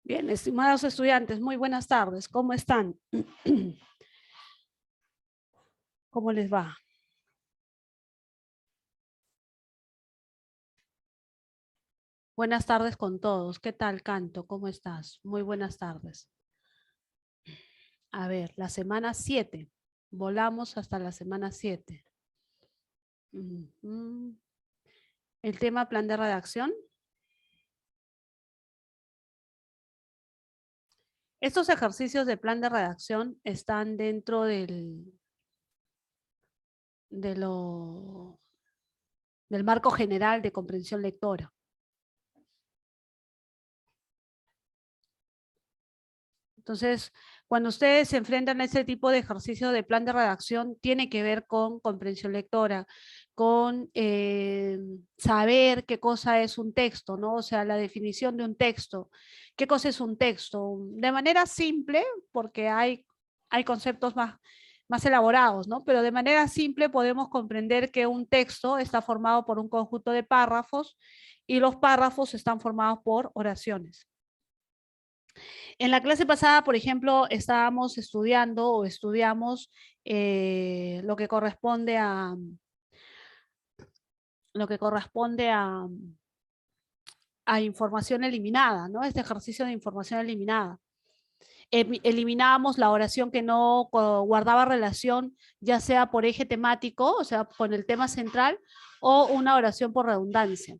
Bien, estimados estudiantes, muy buenas tardes. ¿Cómo están? ¿Cómo les va? Buenas tardes con todos. ¿Qué tal, Canto? ¿Cómo estás? Muy buenas tardes. A ver, la semana 7. Volamos hasta la semana 7. El tema plan de redacción. Estos ejercicios de plan de redacción están dentro del marco general de comprensión lectora. Entonces, cuando ustedes se enfrentan a ese tipo de ejercicio de plan de redacción, tiene que ver con comprensión lectora, con saber qué cosa es un texto, ¿no? O sea, la definición de un texto. ¿Qué cosa es un texto? De manera simple, porque hay conceptos más elaborados, ¿no? Pero de manera simple podemos comprender que un texto está formado por un conjunto de párrafos y los párrafos están formados por oraciones. En la clase pasada, por ejemplo, estábamos estudiando o estudiamos lo que corresponde a información eliminada, ¿no? Este ejercicio de información eliminada. Eliminábamos la oración que no guardaba relación, ya sea por eje temático, o sea, con el tema central, o una oración por redundancia.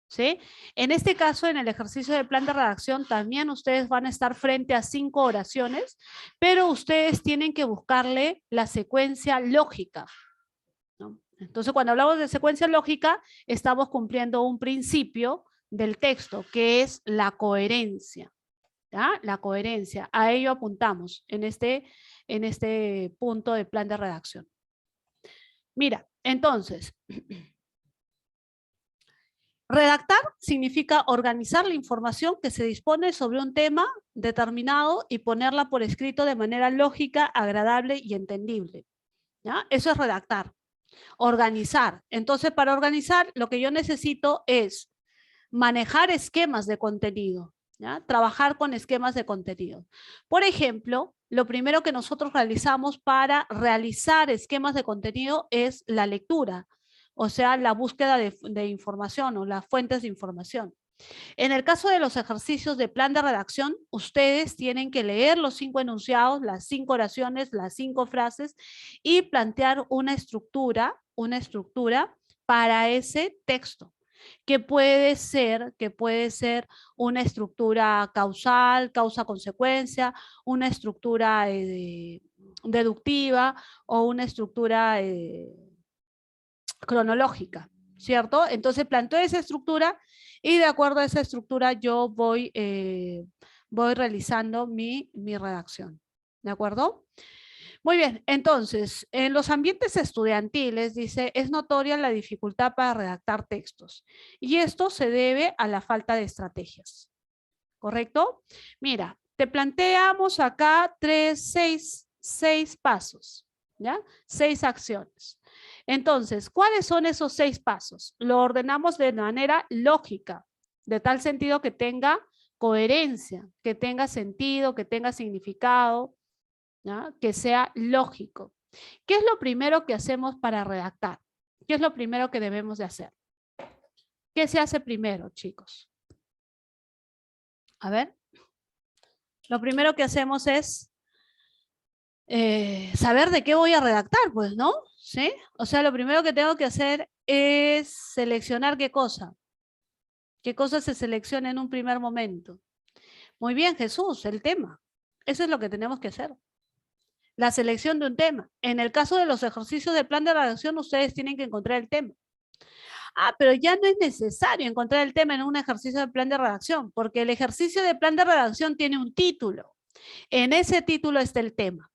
¿Sí? En este caso, en el ejercicio de plan de redacción, también ustedes van a estar frente a 5 oraciones, pero ustedes tienen que buscarle la secuencia lógica, ¿no? Entonces, cuando hablamos de secuencia lógica, estamos cumpliendo un principio del texto, que es la coherencia. ¿Ya? La coherencia. A ello apuntamos en este punto de plan de redacción. Mira, entonces... Redactar significa organizar la información que se dispone sobre un tema determinado y ponerla por escrito de manera lógica, agradable y entendible. ¿Ya? Eso es redactar. Organizar. Entonces, para organizar, lo que yo necesito es manejar esquemas de contenido. ¿Ya? Trabajar con esquemas de contenido. Por ejemplo, lo primero que nosotros realizamos para realizar esquemas de contenido es la lectura. O sea, la búsqueda de información o las fuentes de información. En el caso de los ejercicios de plan de redacción, ustedes tienen que leer los 5 enunciados, las 5 oraciones, las 5 frases y plantear una estructura para ese texto, que puede ser una estructura causal, causa-consecuencia, una estructura deductiva o una estructura cronológica, ¿cierto? Entonces planteo esa estructura y de acuerdo a esa estructura yo voy realizando mi redacción, ¿de acuerdo? Muy bien, entonces, en los ambientes estudiantiles, dice, es notoria la dificultad para redactar textos y esto se debe a la falta de estrategias, ¿correcto? Mira, te planteamos acá seis pasos, ¿ya? 6 acciones. Entonces, ¿cuáles son esos 6 pasos? Lo ordenamos de manera lógica, de tal sentido que tenga coherencia, que tenga sentido, que tenga significado, ¿ya? Que sea lógico. ¿Qué es lo primero que hacemos para redactar? ¿Qué es lo primero que debemos de hacer? ¿Qué se hace primero, chicos? A ver. Lo primero que hacemos es saber de qué voy a redactar, pues, ¿no? ¿Sí? O sea, lo primero que tengo que hacer es seleccionar qué cosa. ¿Qué cosa se selecciona en un primer momento? Muy bien, Jesús, el tema. Eso es lo que tenemos que hacer. La selección de un tema. En el caso de los ejercicios de plan de redacción, ustedes tienen que encontrar el tema. Ah, pero ya no es necesario encontrar el tema en un ejercicio de plan de redacción, porque el ejercicio de plan de redacción tiene un título. En ese título está el tema.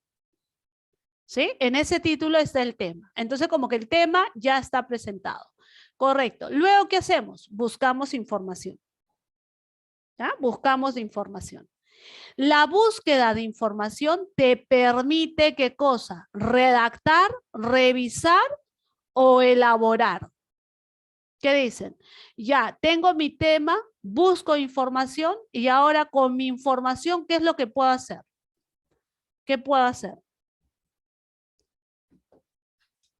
¿Sí? En ese título está el tema. Entonces, como que el tema ya está presentado. Correcto. Luego, ¿qué hacemos? Buscamos información. ¿Ya? Buscamos información. La búsqueda de información te permite, ¿qué cosa? Redactar, revisar o elaborar. ¿Qué dicen? Ya, tengo mi tema, busco información y ahora con mi información, ¿qué es lo que puedo hacer? ¿Qué puedo hacer?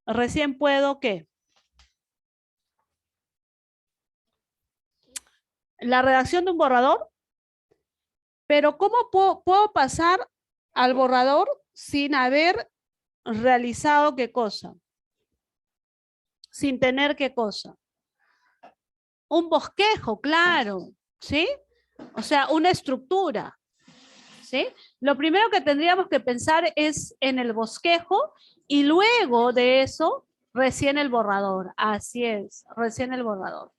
Recién puedo, ¿qué? La redacción de un borrador, pero ¿cómo puedo pasar al borrador sin haber realizado qué cosa? Sin tener qué cosa. Un bosquejo, claro, ¿sí? O sea, una estructura, ¿sí? Lo primero que tendríamos que pensar es en el bosquejo y luego de eso, recién el borrador. Así es, recién el borrador.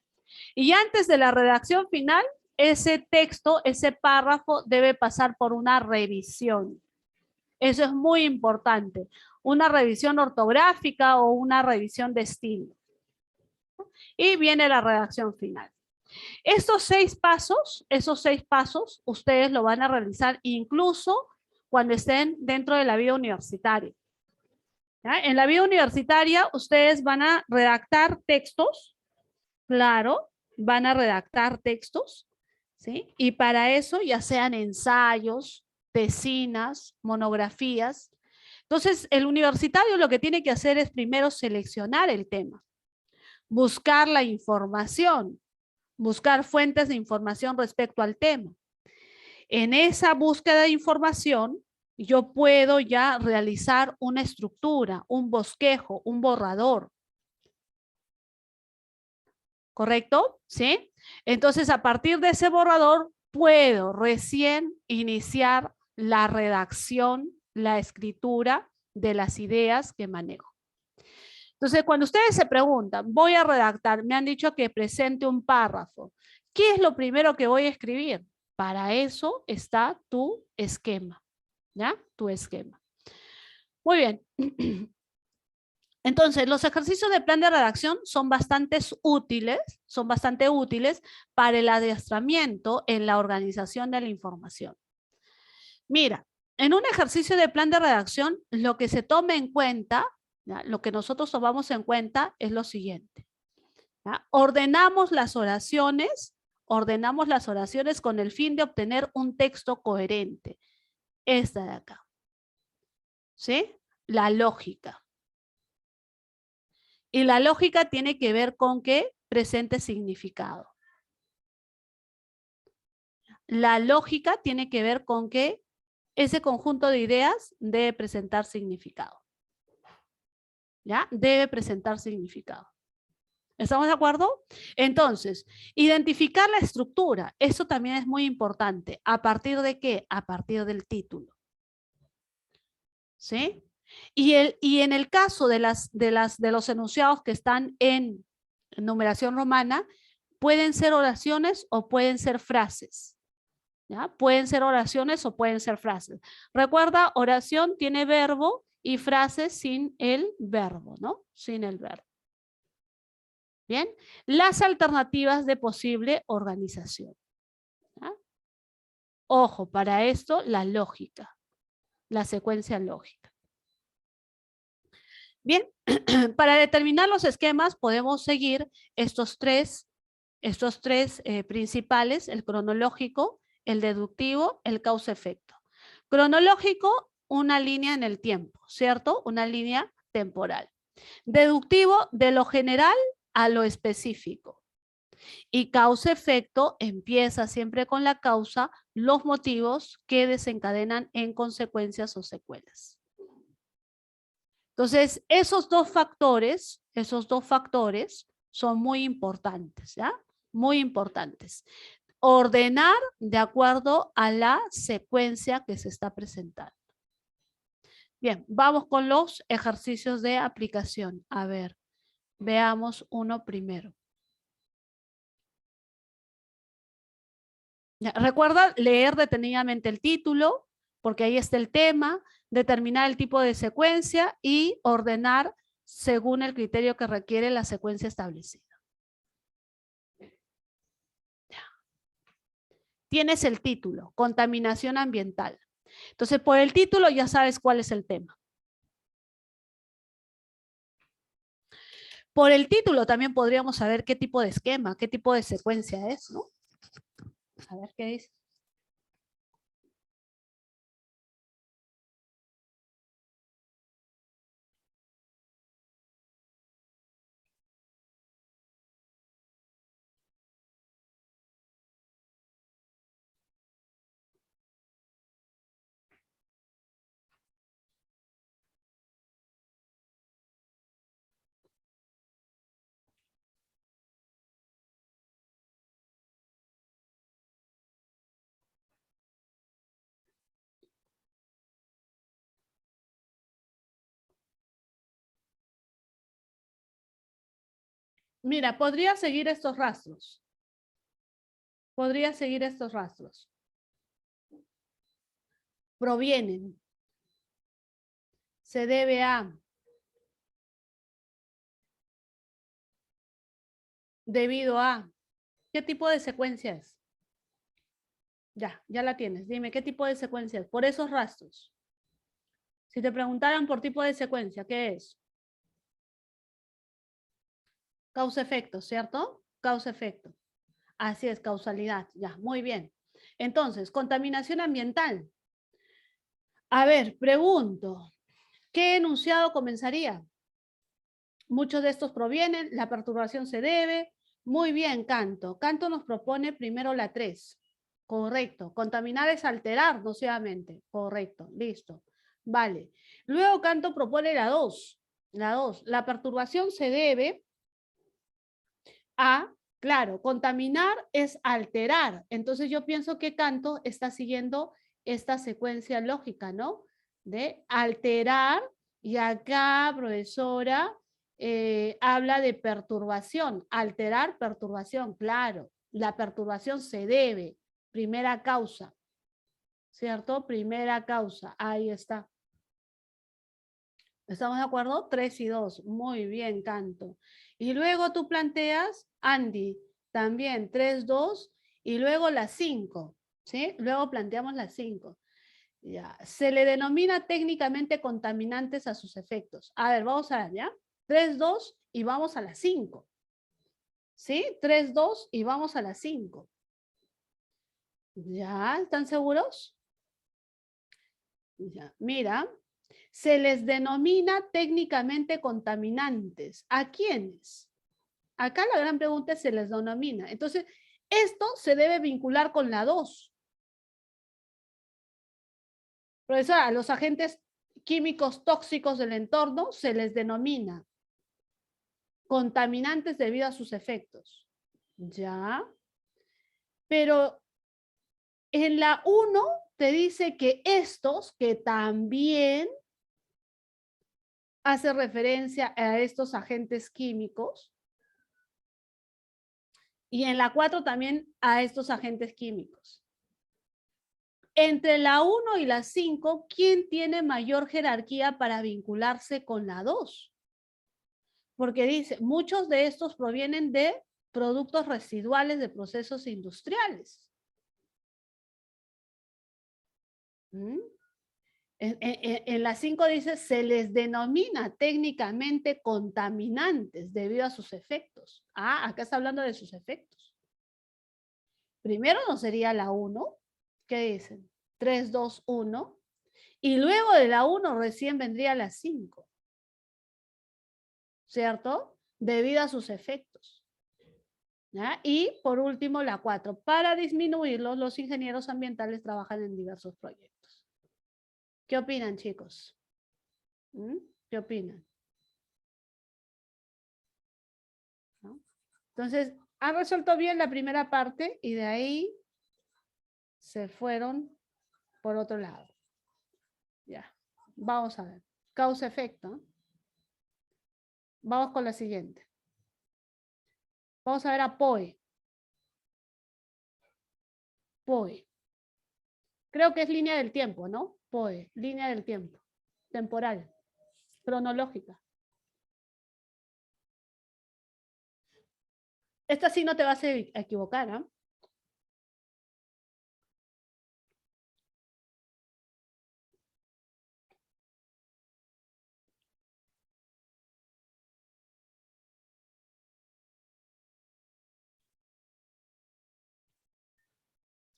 Y antes de la redacción final, ese texto, ese párrafo debe pasar por una revisión. Eso es muy importante. Una revisión ortográfica o una revisión de estilo. Y viene la redacción final. Esos 6 pasos, ustedes lo van a realizar incluso cuando estén dentro de la vida universitaria. ¿Ya? En la vida universitaria, ustedes van a redactar textos, claro, van a redactar textos, ¿sí? Y para eso, ya sean ensayos, tesinas, monografías. Entonces, el universitario lo que tiene que hacer es primero seleccionar el tema, buscar la información, buscar fuentes de información respecto al tema. En esa búsqueda de información, yo puedo ya realizar una estructura, un bosquejo, un borrador. ¿Correcto? ¿Sí? Entonces, a partir de ese borrador, puedo recién iniciar la redacción, la escritura de las ideas que manejo. Entonces, cuando ustedes se preguntan, voy a redactar, me han dicho que presente un párrafo. ¿Qué es lo primero que voy a escribir? Para eso está tu esquema, ¿ya? Tu esquema. Muy bien. Entonces, los ejercicios de plan de redacción son bastante útiles para el adiestramiento en la organización de la información. Mira, en un ejercicio de plan de redacción, lo que se toma en cuenta, ¿ya? Lo que nosotros tomamos en cuenta es lo siguiente. ¿Ya? Ordenamos las oraciones con el fin de obtener un texto coherente. Esta de acá. ¿Sí? La lógica. Y la lógica tiene que ver con que presente significado. La lógica tiene que ver con que ese conjunto de ideas debe presentar significado. ¿Ya? Debe presentar significado. ¿Estamos de acuerdo? Entonces, identificar la estructura. Eso también es muy importante. ¿A partir de qué? A partir del título. ¿Sí? Y en el caso de los enunciados que están en numeración romana, pueden ser oraciones o pueden ser frases. ¿Ya? Pueden ser oraciones o pueden ser frases. Recuerda, oración tiene verbo y frase sin el verbo, ¿no? Sin el verbo. Bien, las alternativas de posible organización. ¿Ya? Ojo, para esto la lógica, la secuencia lógica. Bien, para determinar los esquemas podemos seguir estos tres principales, el cronológico, el deductivo, el causa-efecto. Cronológico, una línea en el tiempo, ¿cierto? Una línea temporal. Deductivo, de lo general a lo específico. Y causa-efecto empieza siempre con la causa, los motivos que desencadenan en consecuencias o secuelas. Entonces, esos dos factores son muy importantes, ¿ya? Muy importantes. Ordenar de acuerdo a la secuencia que se está presentando. Bien, vamos con los ejercicios de aplicación. A ver, veamos uno primero. Ya, recuerda leer detenidamente el título, porque ahí está el tema, determinar el tipo de secuencia y ordenar según el criterio que requiere la secuencia establecida. Tienes el título, contaminación ambiental. Entonces, por el título ya sabes cuál es el tema. Por el título también podríamos saber qué tipo de esquema, qué tipo de secuencia es, ¿no? A ver qué dice. Mira, podría seguir estos rastros. Podría seguir estos rastros. Provienen. Se debe a. Debido a. ¿Qué tipo de secuencia es? Ya la tienes. Dime, ¿qué tipo de secuencia es? Por esos rastros. Si te preguntaran por tipo de secuencia, ¿qué es? Causa-efecto, ¿cierto? Causa-efecto. Así es, causalidad. Ya, muy bien. Entonces, contaminación ambiental. A ver, pregunto, ¿qué enunciado comenzaría? Muchos de estos provienen, la perturbación se debe. Muy bien, Canto. Canto nos propone primero la 3. Correcto. Contaminar es alterar nocivamente. Correcto. Listo. Vale. Luego Canto propone la 2. La 2. La perturbación se debe a, claro, contaminar es alterar. Entonces yo pienso que Canto está siguiendo esta secuencia lógica, ¿no? De alterar y acá, profesora, habla de perturbación, alterar, perturbación, claro. La perturbación se debe, primera causa, ¿cierto? Primera causa, ahí está. ¿Estamos de acuerdo? 3 y 2. Muy bien, Canto. Y luego tú planteas, Andy, también 3, 2 y luego la 5. ¿Sí? Luego planteamos la 5. Ya. Se le denomina técnicamente contaminantes a sus efectos. A ver, vamos a ver, ¿ya? 3, 2 y vamos a la 5. ¿Sí? 3, 2 y vamos a la 5. ¿Ya? ¿Están seguros? Ya. Mira, se les denomina técnicamente contaminantes. ¿A quiénes? Acá la gran pregunta es se les denomina. Entonces, esto se debe vincular con la 2. Profesora, a los agentes químicos tóxicos del entorno se les denomina contaminantes debido a sus efectos. ¿Ya? Pero en la 1 te dice que estos, que también hace referencia a estos agentes químicos, y en la 4 también a estos agentes químicos. Entre la 1 y la 5, ¿quién tiene mayor jerarquía para vincularse con la 2? Porque dice, muchos de estos provienen de productos residuales de procesos industriales. ¿Mm? En la 5 dice, se les denomina técnicamente contaminantes debido a sus efectos. Ah, acá está hablando de sus efectos. Primero no sería la 1, ¿qué dicen? 3, 2, 1. Y luego de la 1 recién vendría la 5. ¿Cierto? Debido a sus efectos. ¿Ya? Y por último la 4. Para disminuirlos, los ingenieros ambientales trabajan en diversos proyectos. ¿Qué opinan, chicos? ¿Mm? ¿Qué opinan? ¿No? Entonces, han resuelto bien la primera parte y de ahí se fueron por otro lado. Ya, vamos a ver. Causa-efecto. Vamos con la siguiente. Vamos a ver a POE. POE. Creo que es línea del tiempo, ¿no? POE, línea del tiempo. Temporal, cronológica. Esta sí no te vas a equivocar, ¿ah?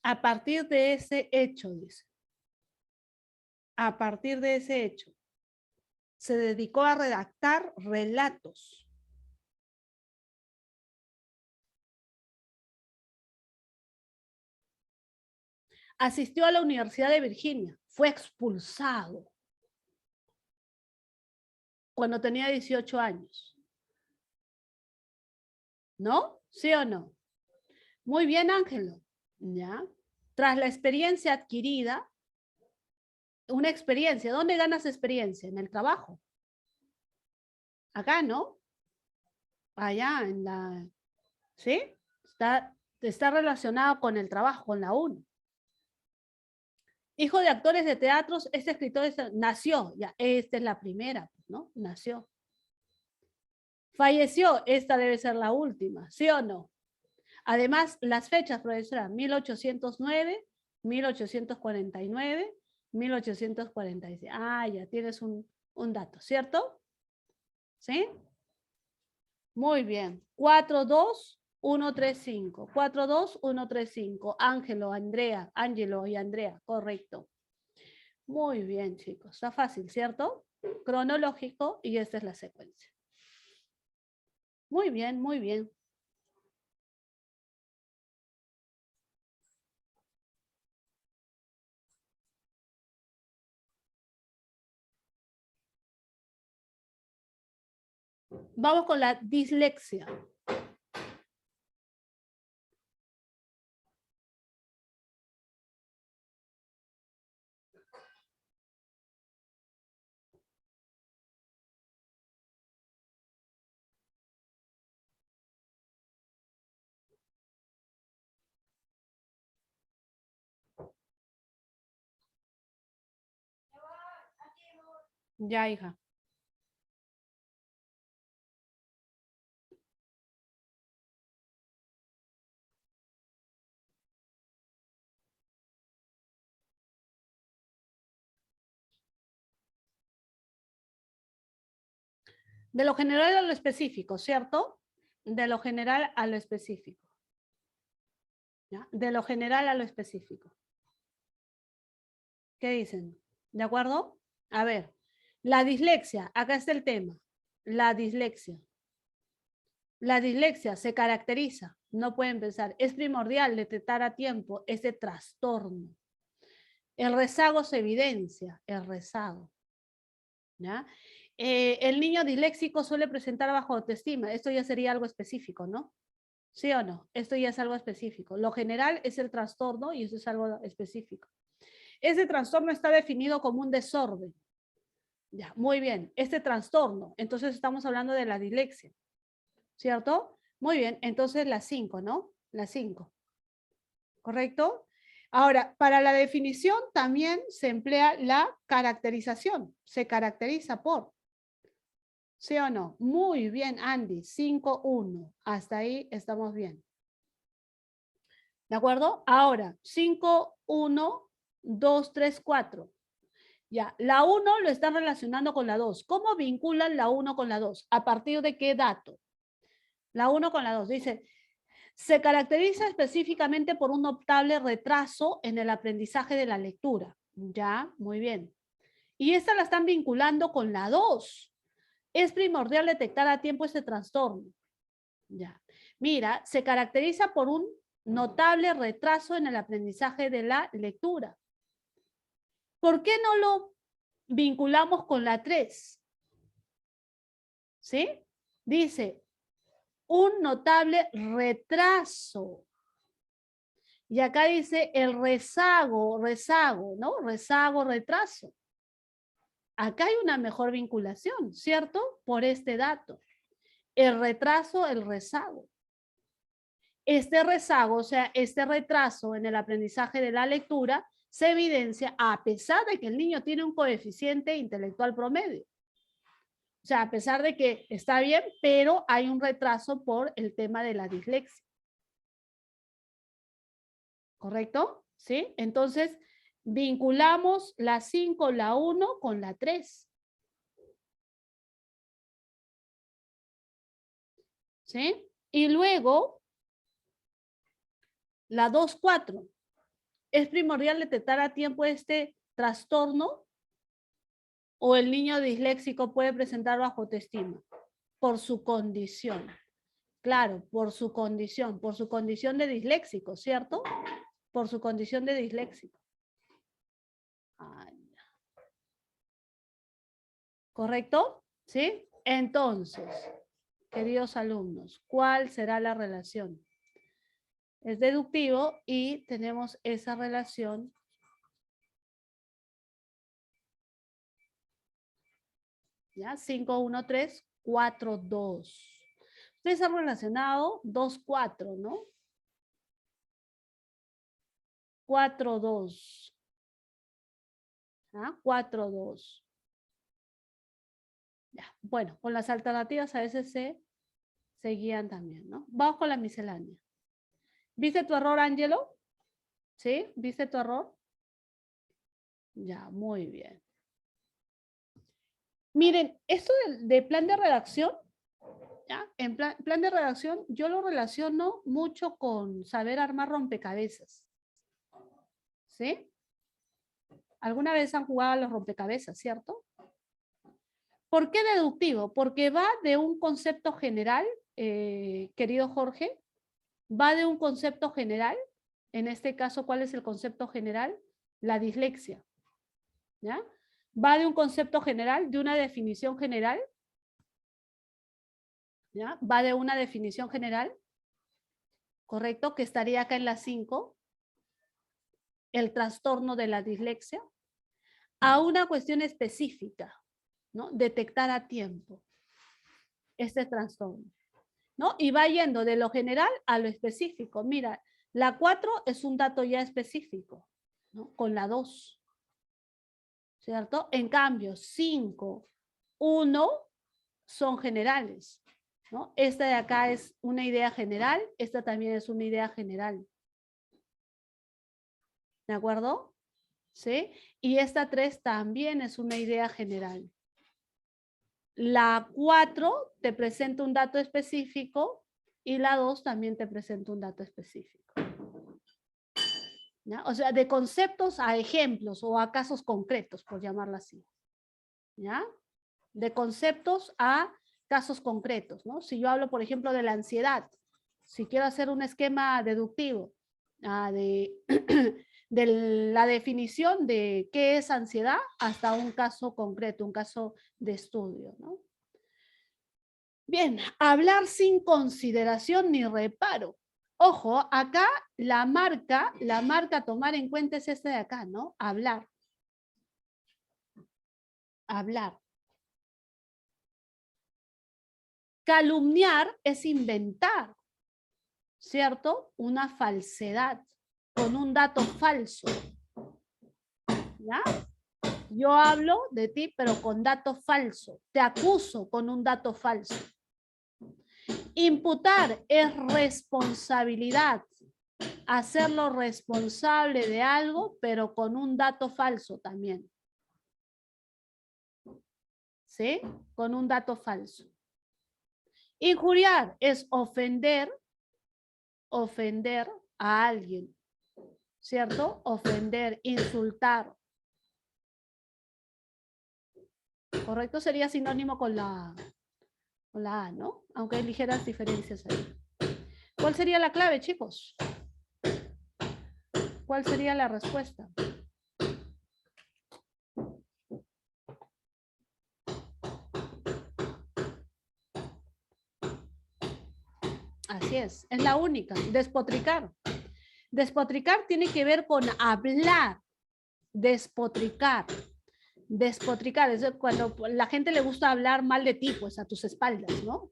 A partir de ese hecho, dice. A partir de ese hecho, se dedicó a redactar relatos. Asistió a la Universidad de Virginia. Fue expulsado cuando tenía 18 años. ¿No? ¿Sí o no? Muy bien, Ángelo. ¿Ya? Tras la experiencia adquirida, una experiencia, ¿dónde ganas experiencia? En el trabajo. Acá, ¿no? Allá en la... ¿Sí? Está relacionado con el trabajo, con la UNO. Hijo de actores de teatros, este escritor nació, ya, esta es la primera, ¿no? Nació. Falleció, esta debe ser la última, ¿sí o no? Además, las fechas, profesora, 1809, 1849, 1846. Ah, ya tienes un dato, ¿cierto? ¿Sí? Muy bien. 42135. 42135. Ángelo y Andrea, correcto. Muy bien, chicos. Está fácil, ¿cierto? Cronológico y esta es la secuencia. Muy bien, muy bien. Vamos con la dislexia. Ya, hija. De lo general a lo específico, ¿cierto? De lo general a lo específico. ¿Ya? De lo general a lo específico. ¿Qué dicen? ¿De acuerdo? A ver, la dislexia, acá está el tema. La dislexia. La dislexia se caracteriza, no pueden pensar, es primordial detectar a tiempo este trastorno. El rezago se evidencia, el rezago. ¿Ya? El niño disléxico suele presentar baja autoestima, esto ya sería algo específico, ¿no? ¿Sí o no? Esto ya es algo específico. Lo general es el trastorno y eso es algo específico. Ese trastorno está definido como un desorden. Ya, muy bien. Este trastorno, entonces estamos hablando de la dislexia, ¿cierto? Muy bien, entonces la 5, ¿no? La 5, ¿correcto? Ahora, para la definición también se emplea la caracterización. Se caracteriza por, ¿sí o no? Muy bien, Andy, 5-1. Hasta ahí estamos bien. ¿De acuerdo? Ahora, 5-1-2-3-4. Ya, la 1 lo están relacionando con la 2. ¿Cómo vinculan la 1 con la 2? ¿A partir de qué dato? La 1 con la 2. Dice, se caracteriza específicamente por un notable retraso en el aprendizaje de la lectura. Ya, muy bien. Y esta la están vinculando con la 2. Es primordial detectar a tiempo este trastorno. Ya. Mira, se caracteriza por un notable retraso en el aprendizaje de la lectura. ¿Por qué no lo vinculamos con la 3? ¿Sí? Dice, un notable retraso. Y acá dice el rezago, ¿no? Rezago, retraso. Acá hay una mejor vinculación, ¿cierto? Por este dato. El retraso, el rezago. Este rezago, o sea, este retraso en el aprendizaje de la lectura se evidencia a pesar de que el niño tiene un coeficiente intelectual promedio. O sea, a pesar de que está bien, pero hay un retraso por el tema de la dislexia. ¿Correcto? ¿Sí? Entonces, vinculamos la 5, la 1 con la 3. ¿Sí? Y luego, la 2, 4. ¿Es primordial detectar a tiempo este trastorno o el niño disléxico puede presentar bajo autoestima? Por su condición. Claro, por su condición de disléxico, ¿cierto? Por su condición de disléxico. ¿Correcto? ¿Sí? Entonces, queridos alumnos, ¿cuál será la relación? Es deductivo y tenemos esa relación. ¿Ya? 5, 1, 3, 4, 2. Ustedes han relacionado 2, 4, ¿no? 4, 2. ¿Ah? 4, 2. Ya. Bueno, con las alternativas a veces se guían también, ¿no? Vamos con la miscelánea. ¿Viste tu error, Ángelo? ¿Sí? ¿Viste tu error? Ya, muy bien. Miren, esto de plan de redacción, ¿ya? En plan de redacción yo lo relaciono mucho con saber armar rompecabezas. ¿Sí? ¿Alguna vez han jugado a los rompecabezas, cierto? ¿Por qué deductivo? Porque va de un concepto general, querido Jorge, va de un concepto general. En este caso, ¿cuál es el concepto general? La dislexia. ¿Ya? Va de un concepto general, de una definición general. ¿Ya? Va de una definición general, correcto, que estaría acá en la 5, el trastorno de la dislexia, a una cuestión específica, ¿no? Detectar a tiempo este trastorno, ¿no? Y va yendo de lo general a lo específico. Mira, la 4 es un dato ya específico, ¿no? Con la 2, ¿cierto? En cambio, 5, 1 son generales, ¿no? Esta de acá es una idea general, esta también es una idea general. ¿De acuerdo? ¿Sí? Y esta 3 también es una idea general. La 4 te presenta un dato específico y la 2 también te presenta un dato específico. ¿Ya? O sea, de conceptos a ejemplos o a casos concretos, por llamarlo así. ¿Ya? De conceptos a casos concretos, ¿no? Si yo hablo, por ejemplo, de la ansiedad, si quiero hacer un esquema deductivo de la definición de qué es ansiedad hasta un caso concreto, un caso de estudio, ¿no? Bien, hablar sin consideración ni reparo. Ojo, acá la marca a tomar en cuenta es esta de acá, ¿no? Hablar. Hablar. Calumniar es inventar, ¿cierto? Una falsedad con un dato falso. ¿Ya? Yo hablo de ti, pero con dato falso. Te acuso con un dato falso. Imputar es responsabilidad. Hacerlo responsable de algo, pero con un dato falso también. ¿Sí? Con un dato falso. Injuriar es ofender a alguien, ¿cierto? Ofender, insultar. Correcto, sería sinónimo con la A, ¿no? Aunque hay ligeras diferencias ahí. ¿Cuál sería la clave, chicos? ¿Cuál sería la respuesta? Así es la única, despotricar. Despotricar tiene que ver con hablar, despotricar. Despotricar, es cuando la gente le gusta hablar mal de ti, pues a tus espaldas, ¿no?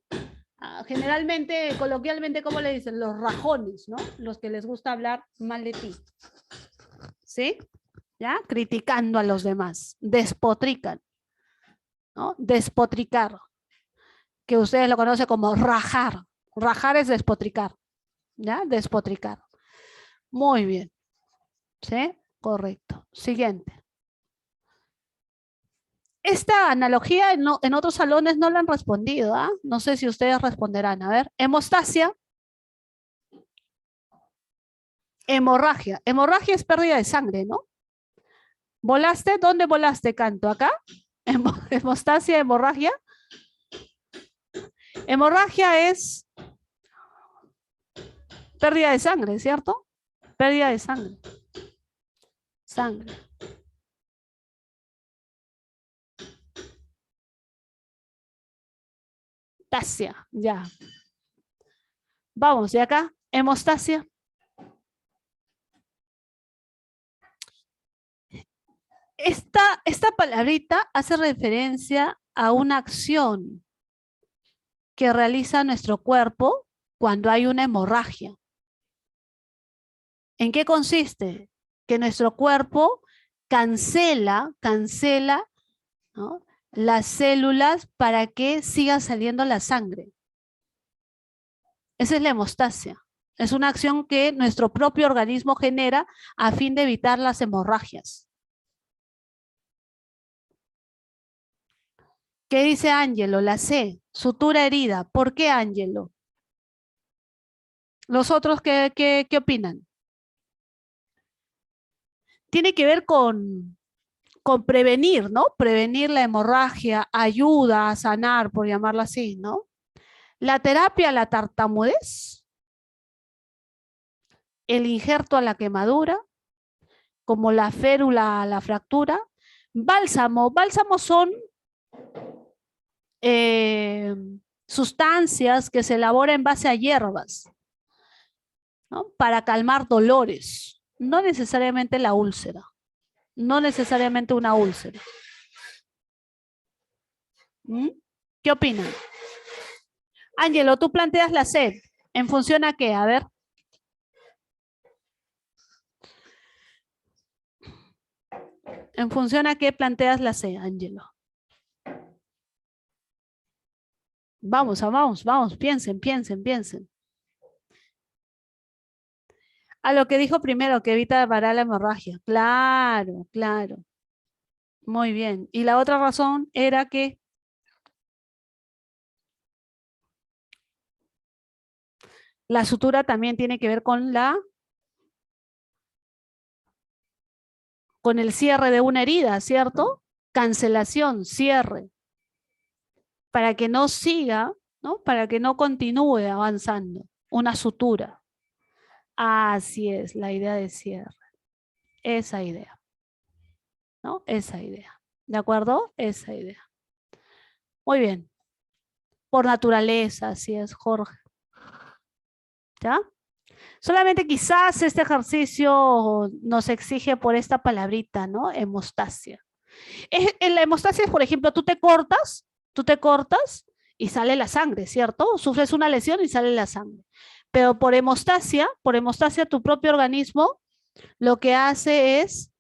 Generalmente, coloquialmente, ¿cómo le dicen? Los rajones, ¿no? Los que les gusta hablar mal de ti. ¿Sí? ¿Ya? Criticando a los demás. Despotrican, ¿no? Despotricar. Que ustedes lo conocen como rajar. Rajar es despotricar. ¿Ya? Despotricar. Muy bien. ¿Sí? Correcto. Siguiente. Esta analogía en otros salones no la han respondido, ¿ah? No sé si ustedes responderán. A ver, hemostasia. Hemorragia. Hemorragia es pérdida de sangre, ¿no? ¿Volaste? ¿Dónde volaste, Canto? ¿Acá? Hemostasia, hemorragia. Hemorragia es pérdida de sangre, ¿cierto? Pérdida de sangre. Sangre. Tasia, ya. Vamos, de acá, hemostasia. Esta palabrita hace referencia a una acción que realiza nuestro cuerpo cuando hay una hemorragia. ¿En qué consiste? Que nuestro cuerpo cancela, ¿no?, las células para que siga saliendo la sangre. Esa es la hemostasia. Es una acción que nuestro propio organismo genera a fin de evitar las hemorragias. ¿Qué dice Ángelo? La C, sutura herida. ¿Por qué, Ángelo? ¿Los otros qué opinan? Tiene que ver con prevenir, ¿no? Prevenir la hemorragia, ayuda a sanar, por llamarlo así, ¿no? La terapia a la tartamudez, el injerto a la quemadura, como la férula a la fractura. Bálsamo. Bálsamos son sustancias que se elaboran en base a hierbas, ¿no?, para calmar dolores. No necesariamente la úlcera. No necesariamente una úlcera. ¿Mm? ¿Qué opinan? Ángelo, tú planteas la sed. ¿En función a qué? A ver. ¿En función a qué planteas la C, Ángelo? Vamos, piensen. A lo que dijo primero, que evita parar la hemorragia. Claro. Muy bien. Y la otra razón era que la sutura también tiene que ver con con el cierre de una herida, ¿cierto? Cancelación, cierre, para que no siga, ¿no? Para que no continúe avanzando. Una sutura. Así es, la idea de cierre. Esa idea, ¿no? Esa idea. ¿De acuerdo? Esa idea. Muy bien. Por naturaleza, así es, Jorge. ¿Ya? Solamente quizás este ejercicio nos exige por esta palabrita, ¿no? Hemostasia. En la hemostasia, por ejemplo, tú te cortas y sale la sangre, ¿cierto? Sufres una lesión y sale la sangre. Pero por hemostasia, tu propio organismo lo que hace es,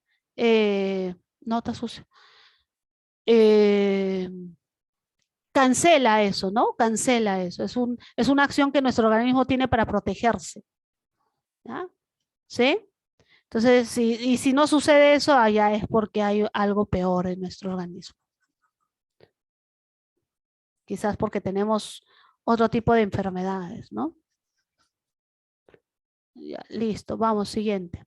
no está sucio, cancela eso, ¿no? Cancela eso. Es una acción que nuestro organismo tiene para protegerse. ¿Ya? ¿Sí? Entonces, y si no sucede eso, allá es porque hay algo peor en nuestro organismo. Quizás porque tenemos otro tipo de enfermedades, ¿no? Ya, listo, vamos, siguiente.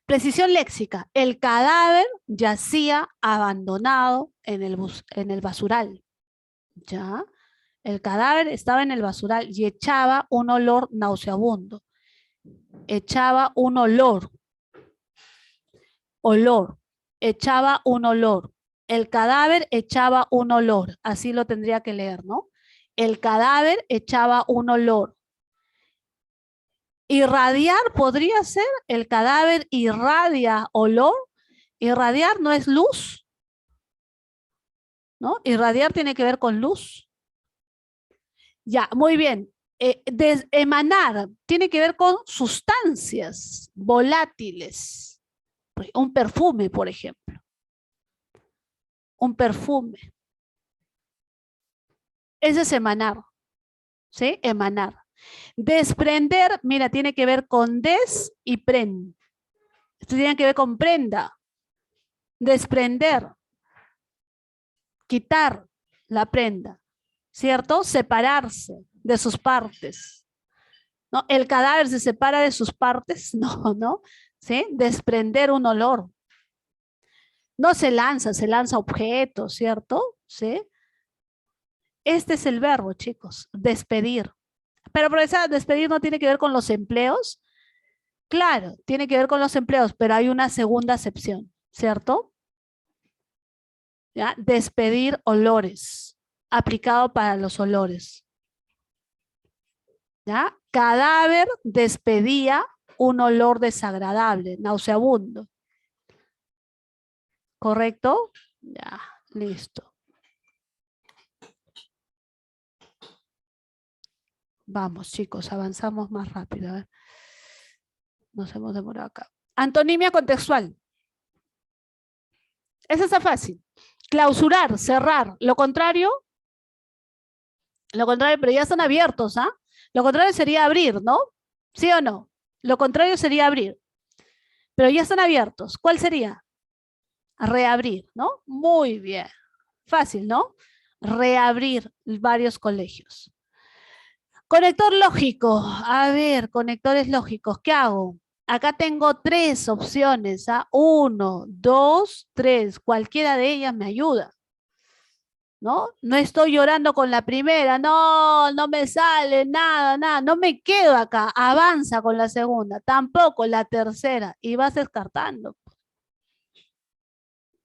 Precisión léxica. El cadáver yacía abandonado en el basural. ¿Ya? El cadáver estaba en el basural y echaba un olor nauseabundo. Echaba un olor. Echaba un olor. El cadáver echaba un olor. Así lo tendría que leer, ¿no? El cadáver echaba un olor. Irradiar podría ser, el cadáver irradia olor. Irradiar no es luz, ¿no? Irradiar tiene que ver con luz. Ya, muy bien. Emanar tiene que ver con sustancias volátiles. Un perfume, por ejemplo. Un perfume. Ese es emanar. ¿Sí? Emanar. Desprender, mira, tiene que ver con des y pren. Esto tiene que ver con prenda. Desprender. Quitar la prenda. ¿Cierto? Separarse de sus partes. ¿no? El cadáver se separa de sus partes, no, ¿no? ¿Sí? Desprender un olor. No se lanza objetos, ¿cierto? ¿Sí? Este es el verbo, chicos, despedir. Pero profesora, despedir no tiene que ver con los empleos. Claro, tiene que ver con los empleos, pero hay una segunda acepción, ¿cierto? ¿Ya? Despedir olores, aplicado para los olores. ¿Ya? Cadáver despedía un olor desagradable, nauseabundo. ¿Correcto? Ya, listo. Vamos, chicos, avanzamos más rápido. A ver. Nos hemos demorado acá. Antonimia contextual. Esa está fácil. Clausurar, cerrar. Lo contrario, pero ya están abiertos, ¿ah? Lo contrario sería abrir, ¿no? ¿Sí o no? Lo contrario sería abrir. Pero ya están abiertos. ¿Cuál sería? Reabrir, ¿no? Muy bien. Fácil, ¿no? Reabrir varios colegios. Conector lógico. A ver, conectores lógicos. ¿Qué hago? Acá tengo 3 opciones. ¿Ah? 1, 2, 3. Cualquiera de ellas me ayuda. ¿No? No estoy llorando con la primera. No, no me sale nada, nada. No me quedo acá. Avanza con la segunda. Tampoco la tercera. Y vas descartando.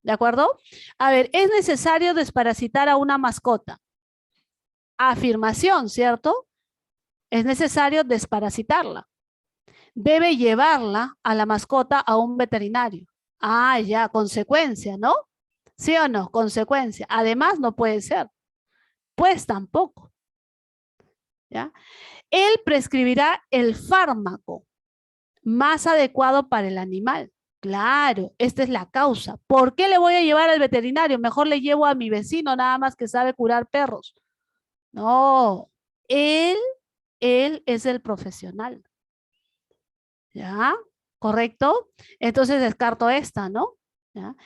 ¿De acuerdo? A ver, es necesario desparasitar a una mascota. Afirmación, ¿cierto? Es necesario desparasitarla. Debe llevarla a la mascota a un veterinario. Ah, ya, consecuencia, ¿no? ¿Sí o no? Consecuencia. Además, no puede ser. Pues tampoco. ¿Ya? Él prescribirá el fármaco más adecuado para el animal. Claro, esta es la causa. ¿Por qué le voy a llevar al veterinario? Mejor le llevo a mi vecino, nada más que sabe curar perros. No, él es el profesional. ¿Ya? ¿Correcto? Entonces descarto esta, ¿no? ¿Ya?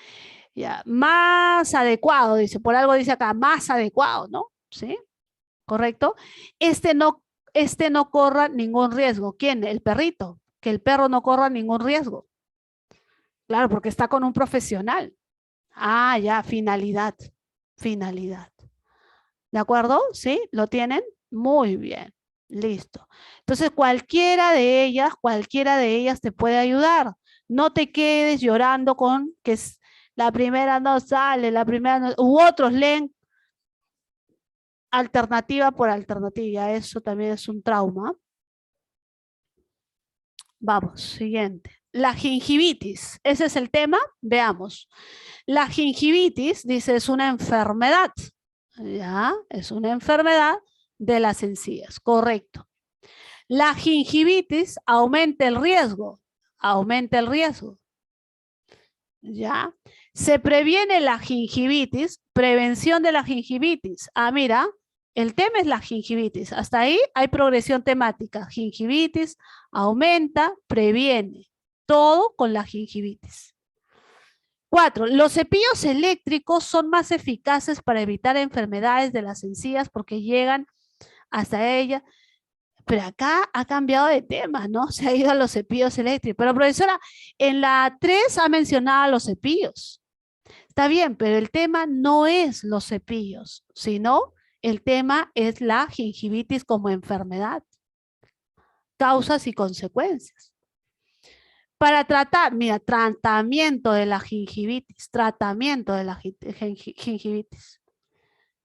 Ya. Más adecuado, dice, por algo dice acá, más adecuado, ¿no? ¿Sí? ¿Correcto? Este no corra ningún riesgo. ¿Quién? El perrito. Que el perro no corra ningún riesgo. Claro, porque está con un profesional. Ah, ya, finalidad. Finalidad. ¿De acuerdo? ¿Sí? ¿Lo tienen? Muy bien. Listo. Entonces, cualquiera de ellas te puede ayudar. No te quedes llorando con que la primera no sale, la primera no, u otros leen alternativa por alternativa. Eso también es un trauma. Vamos, siguiente. La gingivitis. Ese es el tema. Veamos. La gingivitis, dice, es una enfermedad. Ya, es una enfermedad de las encías. Correcto. La gingivitis aumenta el riesgo. Aumenta el riesgo. ¿Ya? Se previene la gingivitis, prevención de la gingivitis. Ah, mira, el tema es la gingivitis. Hasta ahí hay progresión temática. Gingivitis aumenta, previene. Todo con la gingivitis. 4. Los cepillos eléctricos son más eficaces para evitar enfermedades de las encías porque llegan hasta ellas. Pero acá ha cambiado de tema, ¿no? Se ha ido a los cepillos eléctricos. Pero profesora, en la 3 ha mencionado a los cepillos. Está bien, pero el tema no es los cepillos, sino el tema es la gingivitis como enfermedad, causas y consecuencias. Para tratar, mira, tratamiento de la gingivitis, tratamiento de la gingivitis.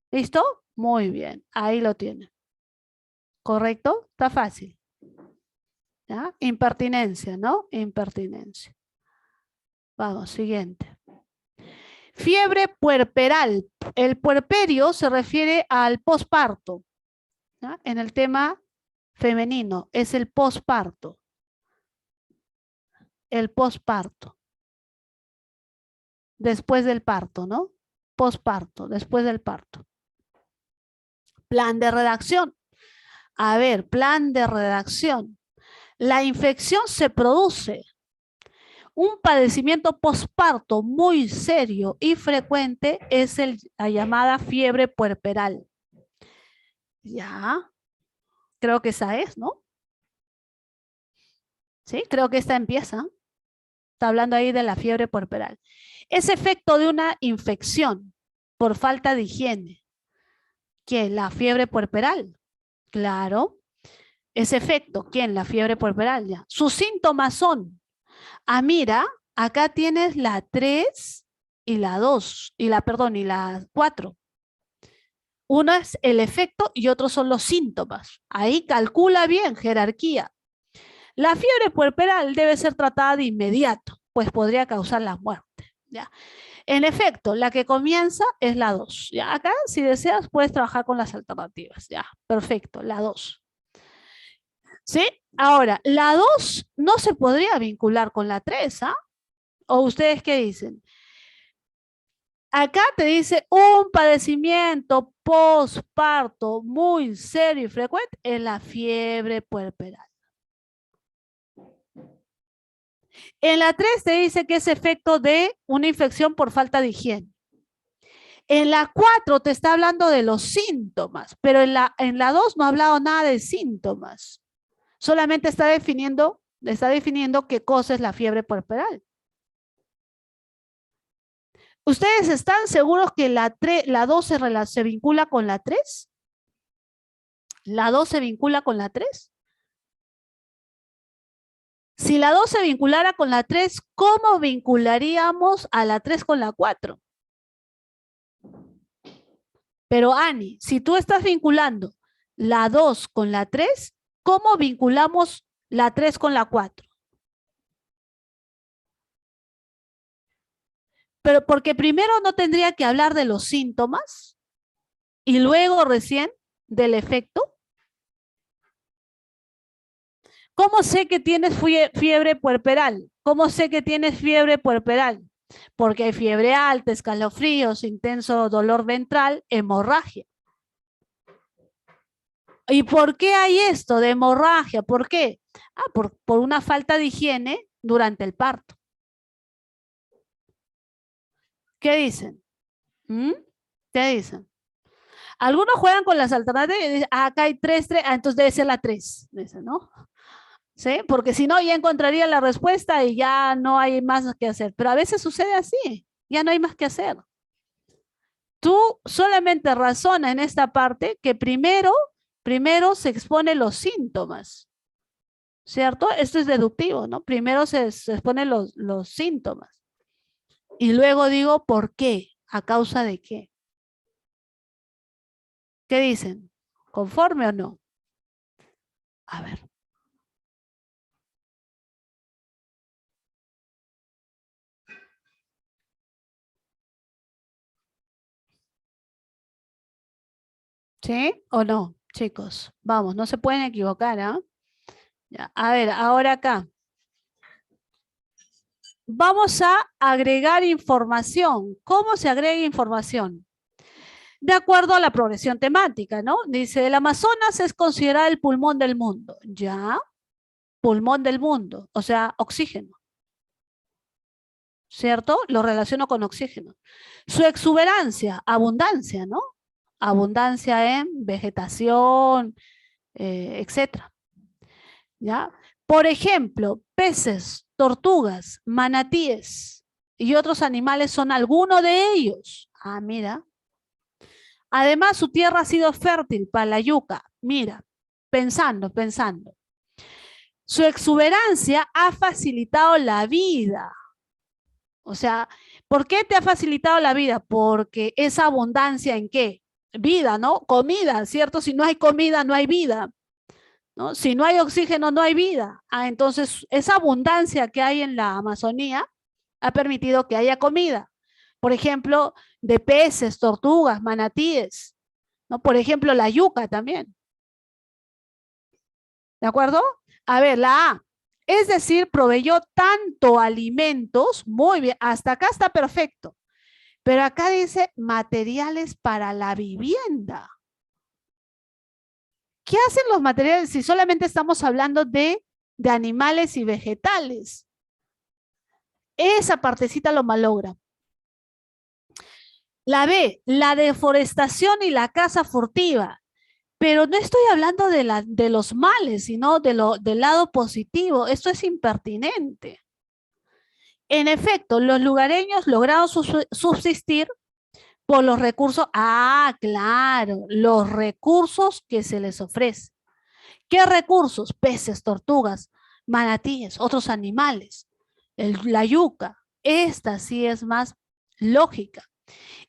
¿Listo? Muy bien, ahí lo tiene. ¿Correcto? Está fácil. ¿Ya? Impertinencia, ¿no? Impertinencia. Vamos, siguiente. Fiebre puerperal. El puerperio se refiere al posparto. ¿Ya? En el tema femenino es el posparto. El posparto. Después del parto, ¿no? Posparto, después del parto. Plan de redacción. A ver, plan de redacción. La infección se produce. Un padecimiento posparto muy serio y frecuente es la llamada fiebre puerperal. Ya, creo que esa es, ¿no? ¿Sí? Creo que esta empieza. Está hablando ahí de la fiebre puerperal. Es efecto de una infección por falta de higiene. ¿Quién? La fiebre puerperal. Claro. Ese efecto, ¿quién? La fiebre puerperal. Ya. Sus síntomas son, mira, acá tienes la 3 y la 2, y la 4. Uno es el efecto y otros son los síntomas. Ahí calcula bien, jerarquía. La fiebre puerperal debe ser tratada de inmediato, pues podría causar la muerte. ¿Ya? En efecto, la que comienza es la 2. ¿Ya? Acá, si deseas, puedes trabajar con las alternativas. Ya, perfecto, la 2. ¿Sí? Ahora, la 2 no se podría vincular con la 3, ¿ah? ¿O ustedes qué dicen? Acá te dice un padecimiento postparto muy serio y frecuente es la fiebre puerperal. En la 3 te dice que es efecto de una infección por falta de higiene. En la 4 te está hablando de los síntomas, pero en la 2 no ha hablado nada de síntomas. Solamente está definiendo qué cosa es la fiebre puerperal. ¿Ustedes están seguros que la 2 se vincula con la 3? ¿La 2 se vincula con la 3? Si la 2 se vinculara con la 3, ¿cómo vincularíamos a la 3 con la 4? Pero Ani, si tú estás vinculando la 2 con la 3, ¿cómo vinculamos la 3 con la 4? Pero porque primero no tendría que hablar de los síntomas y luego recién del efecto. ¿Cómo sé que tienes fiebre puerperal? ¿Cómo sé que tienes fiebre puerperal? Porque hay fiebre alta, escalofríos, intenso dolor ventral, hemorragia. ¿Y por qué hay esto de hemorragia? ¿Por qué? Por una falta de higiene durante el parto. ¿Qué dicen? ¿Qué dicen? Algunos juegan con las alternativas y dicen, acá hay 3, entonces debe ser la 3, dicen, ¿no? ¿Sí? Porque si no, ya encontraría la respuesta y ya no hay más que hacer. Pero a veces sucede así, ya no hay más que hacer. Tú solamente razona en esta parte que primero se exponen los síntomas, ¿cierto? Esto es deductivo, ¿no? Primero se exponen los síntomas. Y luego digo, ¿por qué? ¿A causa de qué? ¿Qué dicen? ¿Conforme o no? A ver. ¿Sí o no, chicos? Vamos, no se pueden equivocar, ¿ah? Ya, a ver, ahora acá. Vamos a agregar información. ¿Cómo se agrega información? De acuerdo a la progresión temática, ¿no? Dice, el Amazonas es considerado el pulmón del mundo. ¿Ya? Pulmón del mundo, o sea, oxígeno. ¿Cierto? Lo relaciono con oxígeno. Su exuberancia, abundancia, ¿no? Abundancia en vegetación, etcétera. ¿Ya? Por ejemplo, peces, tortugas, manatíes y otros animales son algunos de ellos. Mira. Además, su tierra ha sido fértil para la yuca. Mira, pensando. Su exuberancia ha facilitado la vida. O sea, ¿por qué te ha facilitado la vida? Porque esa abundancia en qué? Vida, ¿no? Comida, ¿cierto? Si no hay comida, no hay vida, ¿no? Si no hay oxígeno, no hay vida. Entonces, esa abundancia que hay en la Amazonía ha permitido que haya comida. Por ejemplo, de peces, tortugas, manatíes, ¿no? Por ejemplo, la yuca también. ¿De acuerdo? A ver, la A. Es decir, proveyó tanto alimentos, muy bien, hasta acá está perfecto. Pero acá dice materiales para la vivienda. ¿Qué hacen los materiales si solamente estamos hablando de animales y vegetales? Esa partecita lo malogra. La B, la deforestación y la caza furtiva. Pero no estoy hablando de los males, sino del lado positivo. Esto es impertinente. En efecto, los lugareños lograron subsistir por los recursos. Ah, claro, los recursos que se les ofrece. ¿Qué recursos? Peces, tortugas, manatíes, otros animales, la yuca. Esta sí es más lógica.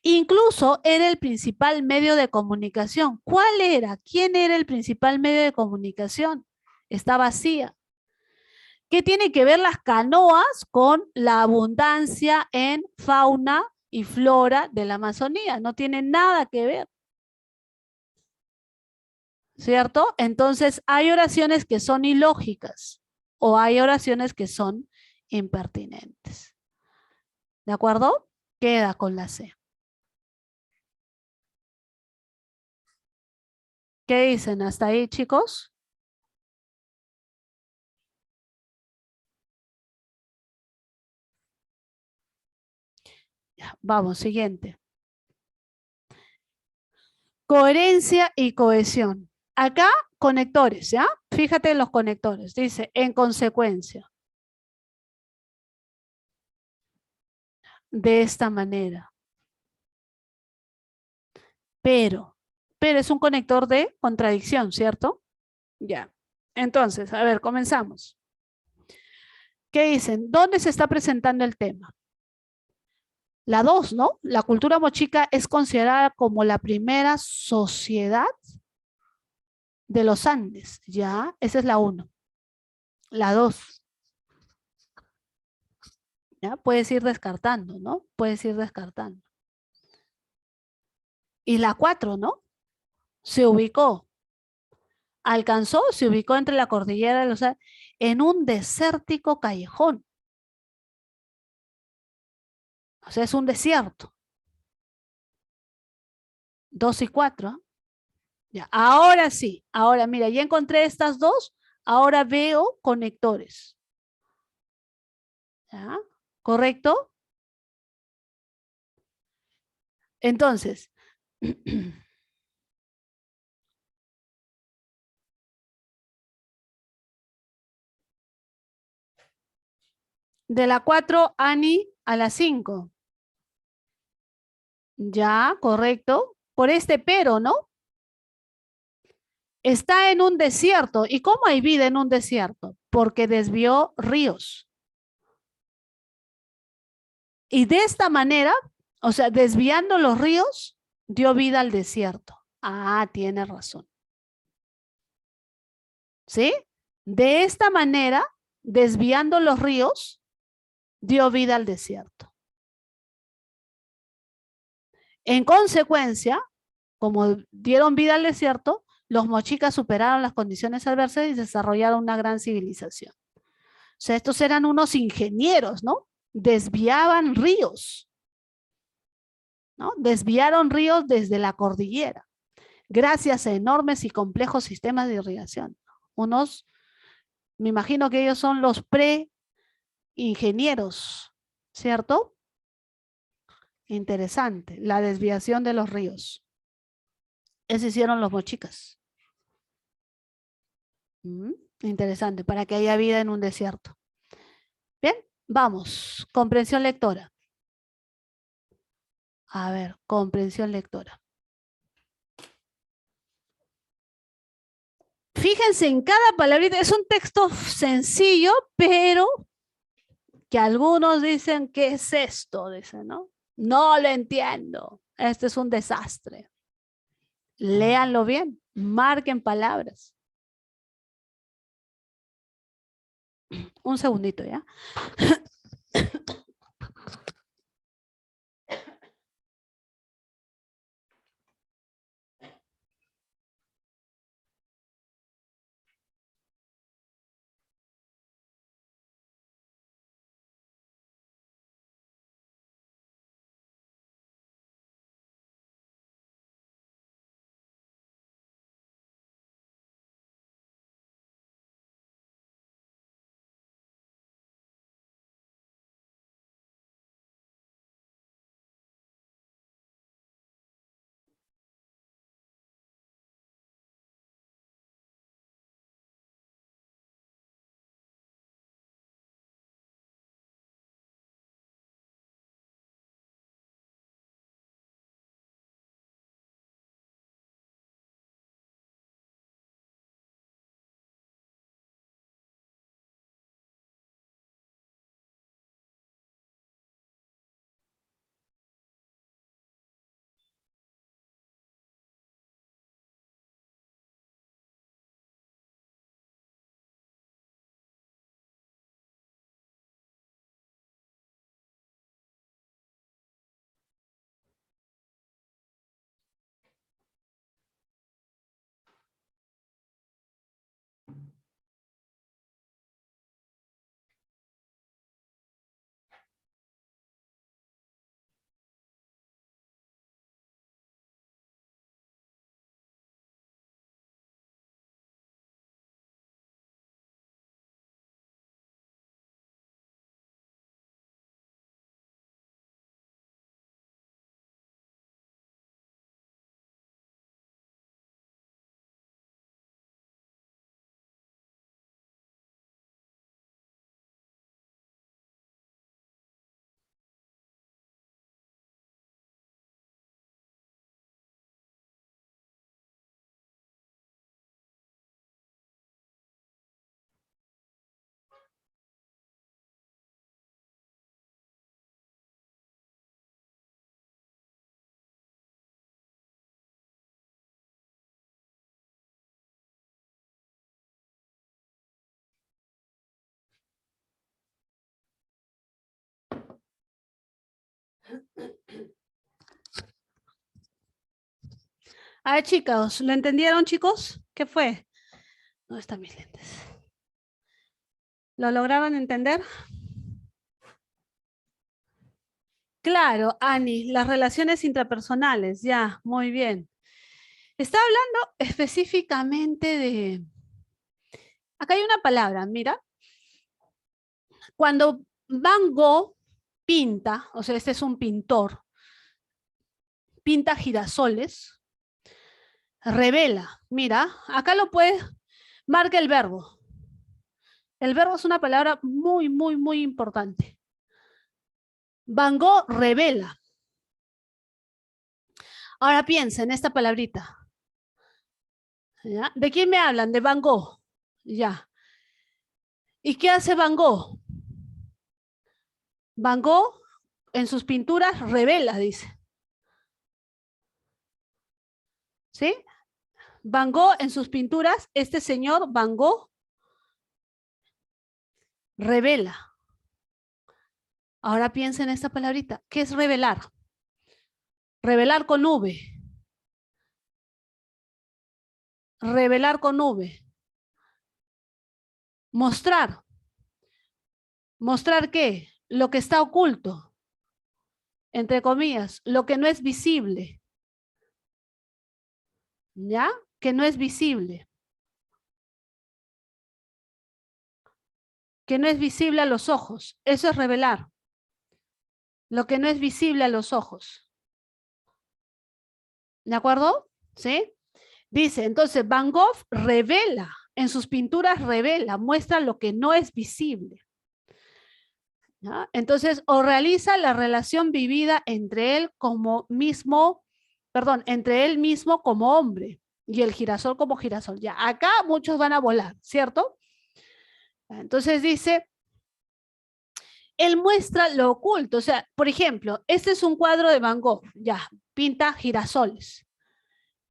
Incluso era el principal medio de comunicación. ¿Cuál era? ¿Quién era el principal medio de comunicación? Está vacía. ¿Qué tiene que ver las canoas con la abundancia en fauna y flora de la Amazonía? No tiene nada que ver, ¿cierto? Entonces, hay oraciones que son ilógicas o hay oraciones que son impertinentes. ¿De acuerdo? Queda con la C. ¿Qué dicen hasta ahí, chicos? Ya, vamos, siguiente. Coherencia y cohesión. Acá, conectores, ¿ya? Fíjate en los conectores. Dice, en consecuencia, de esta manera. Pero es un conector de contradicción, ¿cierto? Ya. Entonces, a ver, comenzamos. ¿Qué dicen? ¿Dónde se está presentando el tema? La 2, ¿no? La cultura mochica es considerada como la primera sociedad de los Andes. Ya, esa es la 1. La 2. ¿Ya? Puedes ir descartando, ¿no? Puedes ir descartando. Y la 4, ¿no? Se ubicó. Alcanzó, se ubicó entre la cordillera de los Andes en un desértico callejón. O sea, es un desierto. 2 y 4. Ya, ahora sí. Ahora, mira, ya encontré estas dos. Ahora veo conectores. ¿Ya? ¿Correcto? Entonces, de la 4, Ani, a la 5. Ya, correcto. Por este pero, ¿no? Está en un desierto. ¿Y cómo hay vida en un desierto? Porque desvió ríos. Y de esta manera, o sea, desviando los ríos, dio vida al desierto. Ah, tiene razón. ¿Sí? De esta manera, desviando los ríos, dio vida al desierto. En consecuencia, como dieron vida al desierto, los mochicas superaron las condiciones adversas y desarrollaron una gran civilización. O sea, estos eran unos ingenieros, ¿no? Desviaban ríos, ¿no? Desviaron ríos desde la cordillera, gracias a enormes y complejos sistemas de irrigación. Unos, me imagino que ellos son los pre-ingenieros, ¿cierto? Interesante, la desviación de los ríos. Eso hicieron los mochicas. Interesante, para que haya vida en un desierto. Bien, vamos, comprensión lectora. A ver, comprensión lectora. Fíjense en cada palabrita, es un texto sencillo, pero que algunos dicen, ¿qué es esto? Dicen, ¿no? No lo entiendo. Este es un desastre. Léanlo bien, marquen palabras. Un segundito, ¿ya? A ver, chicos, ¿lo entendieron, chicos? ¿Qué fue? ¿Dónde están mis lentes? ¿Lo lograron entender? Claro, Ani, las relaciones intrapersonales, ya, muy bien. Está hablando específicamente de... Acá hay una palabra, mira. Cuando Van Gogh pinta, o sea, este es un pintor, pinta girasoles, revela. Mira, acá lo puedes, marca el verbo. El verbo es una palabra muy, muy, muy importante. Van Gogh revela. Ahora piensa en esta palabrita. ¿Ya? ¿De quién me hablan? De Van Gogh. Ya. ¿Y qué hace Van Gogh? Van Gogh en sus pinturas revela, dice. ¿Sí? Van Gogh en sus pinturas, este señor Van Gogh revela. Ahora piensa en esta palabrita. ¿Qué es revelar? Revelar con V. Revelar con V. Mostrar. ¿Mostrar qué? Lo que está oculto. Entre comillas, lo que no es visible. ¿Ya? Que no es visible. Que no es visible a los ojos. Eso es revelar. Lo que no es visible a los ojos. ¿De acuerdo? ¿Sí? Dice, entonces Van Gogh revela, en sus pinturas revela, muestra lo que no es visible. ¿Ya? Entonces, o realiza la relación vivida entre él como mismo, perdón, entre él mismo como hombre y el girasol como girasol. Ya, acá muchos van a volar, ¿cierto? Entonces dice, él muestra lo oculto. O sea, por ejemplo, este es un cuadro de Van Gogh, ya, pinta girasoles.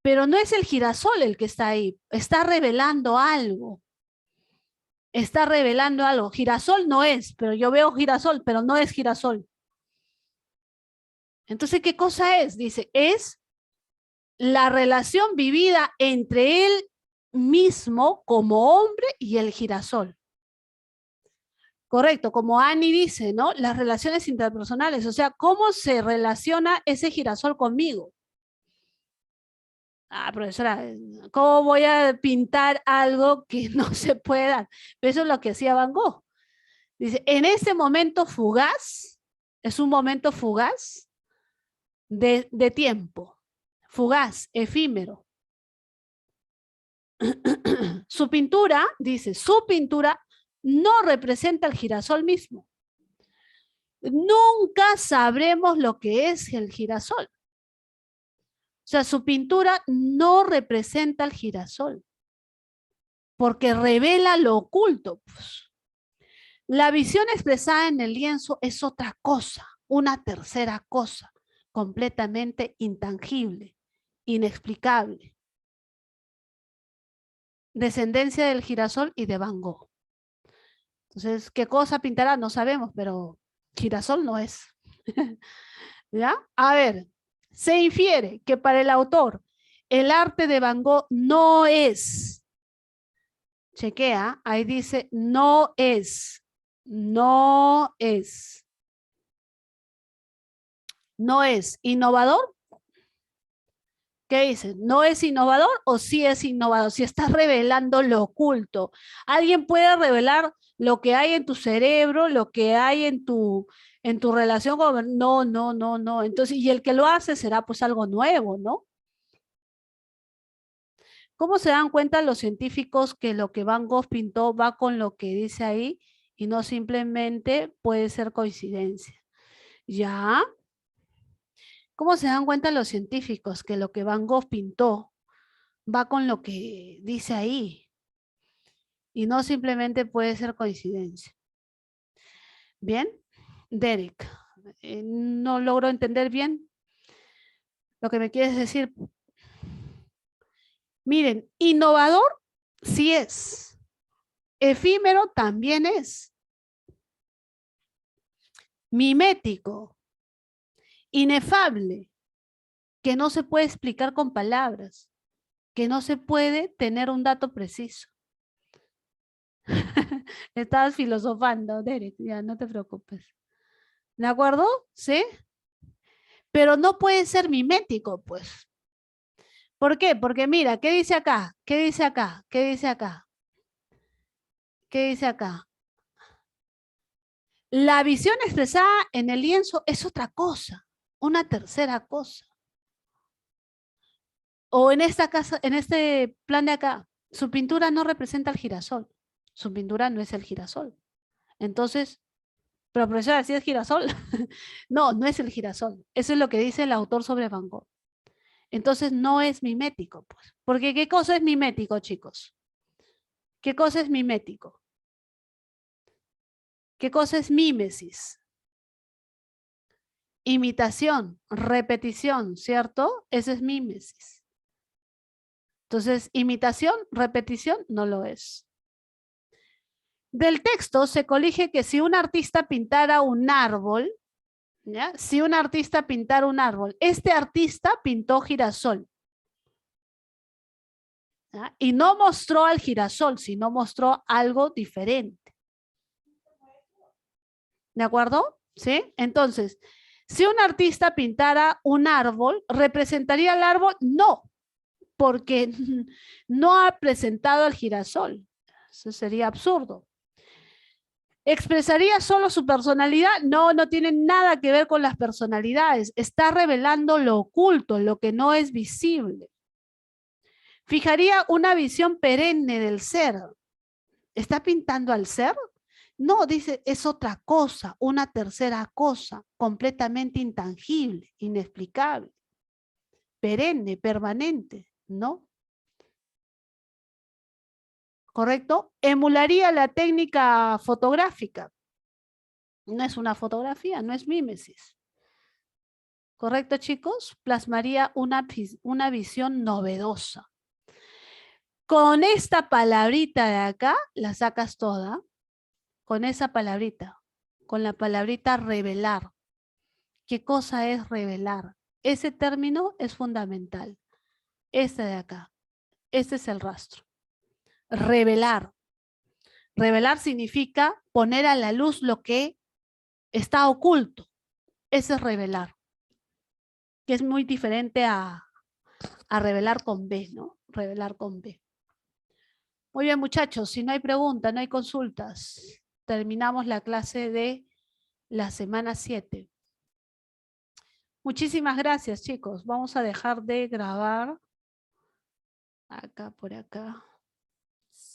Pero no es el girasol el que está ahí, está revelando algo. Está revelando algo. Girasol no es, pero yo veo girasol, pero no es girasol. Entonces, ¿qué cosa es? Dice, es la relación vivida entre él mismo como hombre y el girasol. Correcto, como Annie dice, ¿no? Las relaciones interpersonales, o sea, ¿cómo se relaciona ese girasol conmigo? Ah, profesora, ¿cómo voy a pintar algo que no se puede dar? Pero eso es lo que hacía Van Gogh. Dice, en este momento fugaz, es un momento fugaz de tiempo, fugaz, efímero. Su pintura, dice, su pintura no representa el girasol mismo. Nunca sabremos lo que es el girasol. O sea, su pintura no representa el girasol, porque revela lo oculto. Pues. La visión expresada en el lienzo es otra cosa, una tercera cosa, completamente intangible, inexplicable. Descendencia del girasol y de Van Gogh. Entonces, ¿qué cosa pintará? No sabemos, pero girasol no es. ¿Ya? A ver, se infiere que para el autor el arte de Van Gogh no es, chequea, ahí dice no es, no es, no es innovador. ¿Qué dice? ¿No es innovador o sí es innovador? Si estás revelando lo oculto. Alguien puede revelar lo que hay en tu cerebro, lo que hay en tu relación con... No, no, no, no. Entonces, y el que lo hace será pues algo nuevo, ¿no? ¿Cómo se dan cuenta los científicos que lo que Van Gogh pintó va con lo que dice ahí y no simplemente puede ser coincidencia? ¿Ya? ¿Cómo se dan cuenta los científicos que lo que Van Gogh pintó va con lo que dice ahí y no simplemente puede ser coincidencia? Bien, Derek, no logro entender bien lo que me quieres decir. Miren, innovador sí es, efímero también es, mimético, inefable, que no se puede explicar con palabras, que no se puede tener un dato preciso. Estabas filosofando, Derek, ya no te preocupes. ¿De acuerdo? ¿Sí? Pero no puede ser mimético, pues. ¿Por qué? Porque mira, ¿qué dice acá? ¿Qué dice acá? ¿Qué dice acá? ¿Qué dice acá? La visión expresada en el lienzo es otra cosa, una tercera cosa. O en esta casa, en este plan de acá, su pintura no representa el girasol. Su pintura no es el girasol. Entonces, pero profesora, ¿sí es girasol? No, no es el girasol. Eso es lo que dice el autor sobre Van Gogh. Entonces no es mimético, pues. Porque ¿qué cosa es mimético, chicos? ¿Qué cosa es mimético? ¿Qué cosa es mímesis? Imitación, repetición, ¿cierto? Eso es mímesis. Entonces, imitación, repetición, no lo es. Del texto se colige que si un artista pintara un árbol, ¿ya? Si un artista pintara un árbol, este artista pintó girasol. ¿Ya? Y no mostró al girasol, sino mostró algo diferente. ¿De acuerdo? ¿Sí? Entonces, si un artista pintara un árbol, ¿representaría el árbol? No, porque no ha presentado al girasol. Eso sería absurdo. ¿Expresaría solo su personalidad? No, no tiene nada que ver con las personalidades. Está revelando lo oculto, lo que no es visible. ¿Fijaría una visión perenne del ser? ¿Está pintando al ser? No, dice, es otra cosa, una tercera cosa, completamente intangible, inexplicable, perenne, permanente, ¿no? ¿Correcto? Emularía la técnica fotográfica. No es una fotografía, no es mímesis. ¿Correcto, chicos? Plasmaría una visión novedosa. Con esta palabrita de acá, la sacas toda. Con esa palabrita. Con la palabrita revelar. ¿Qué cosa es revelar? Ese término es fundamental. Este de acá. Este es el rastro. Revelar. Revelar significa poner a la luz lo que está oculto. Ese es revelar. Que es muy diferente a revelar con B, ¿no? Revelar con B. Muy bien, muchachos, si no hay preguntas, no hay consultas, terminamos la clase de la semana 7. Muchísimas gracias, chicos. Vamos a dejar de grabar acá por acá.